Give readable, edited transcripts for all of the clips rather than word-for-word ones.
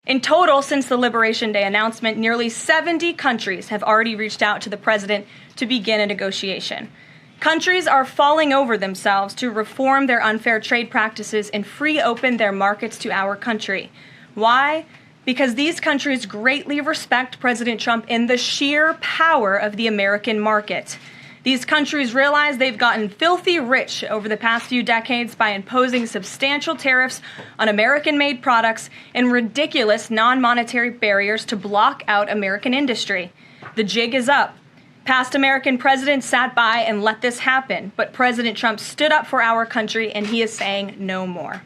In total, since the Liberation Day announcement, nearly 70 countries have already reached out to the president to begin a negotiation. Countries are falling over themselves to reform their unfair trade practices and free open their markets to our country. Why? Because these countries greatly respect President Trump and the sheer power of the American market. These countries realize they've gotten filthy rich over the past few decades by imposing substantial tariffs on American-made products and ridiculous non-monetary barriers to block out American industry. The jig is up. Past American presidents sat by and let this happen, but President Trump stood up for our country, and he is saying no more.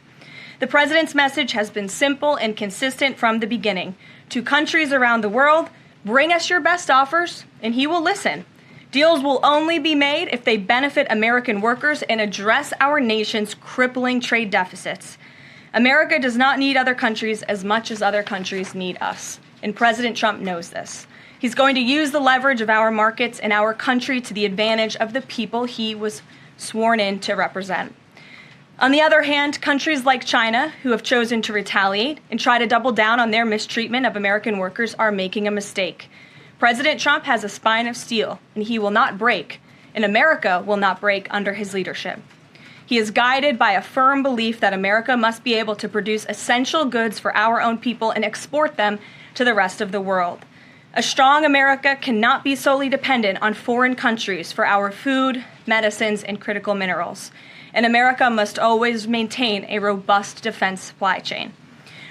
The president's message has been simple and consistent from the beginning. To countries around the world, bring us your best offers, and he will listen. Deals will only be made if they benefit American workers and address our nation's crippling trade deficits. America does not need other countries as much as other countries need us, and President Trump knows this. He's going to use the leverage of our markets and our country to the advantage of the people he was sworn in to represent. On the other hand, countries like China, who have chosen to retaliate and try to double down on their mistreatment of American workers, are making a mistake. President Trump has a spine of steel, and he will not break, and America will not break under his leadership. He is guided by a firm belief that America must be able to produce essential goods for our own people and export them to the rest of the world. A strong America cannot be solely dependent on foreign countries for our food, medicines, and critical minerals. And America must always maintain a robust defense supply chain.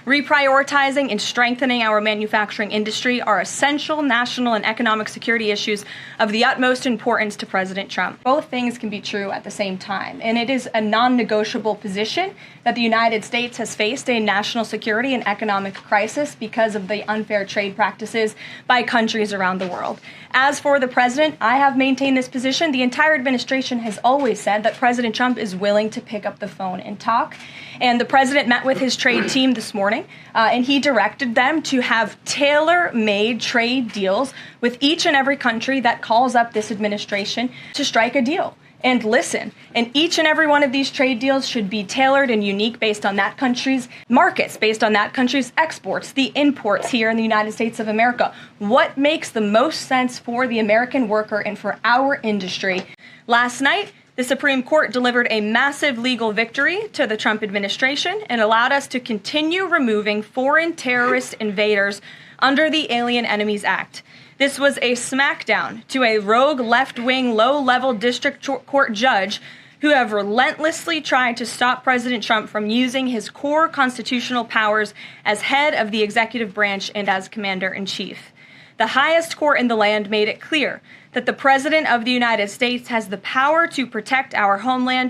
Reprioritizing and strengthening our manufacturing industry are essential national and economic security issues of the utmost importance to President Trump. Both things can be true at the same time, and it is a non-negotiable position that the United States has faced a national security and economic crisis because of the unfair trade practices by countries around the world. As for the president, I have maintained this position. The entire administration has always said that President Trump is willing to pick up the phone and talk. And the president met with his trade team this morning, and he directed them to have tailor-made trade deals with each and every country that calls up this administration to strike a deal and listen. And each and every one of these trade deals should be tailored and unique based on that country's markets, based on that country's exports, the imports here in the United States of America. What makes the most sense for the American worker and for our industry? Last night, the Supreme Court delivered a massive legal victory to the Trump administration and allowed us to continue removing foreign terrorist invaders under the Alien Enemies Act. This was a smackdown to a rogue left-wing, low-level district court judge who have relentlessly tried to stop President Trump from using his core constitutional powers as head of the executive branch and as commander-in-chief. The highest court in the land made it clear that the President of the United States has the power to protect our homeland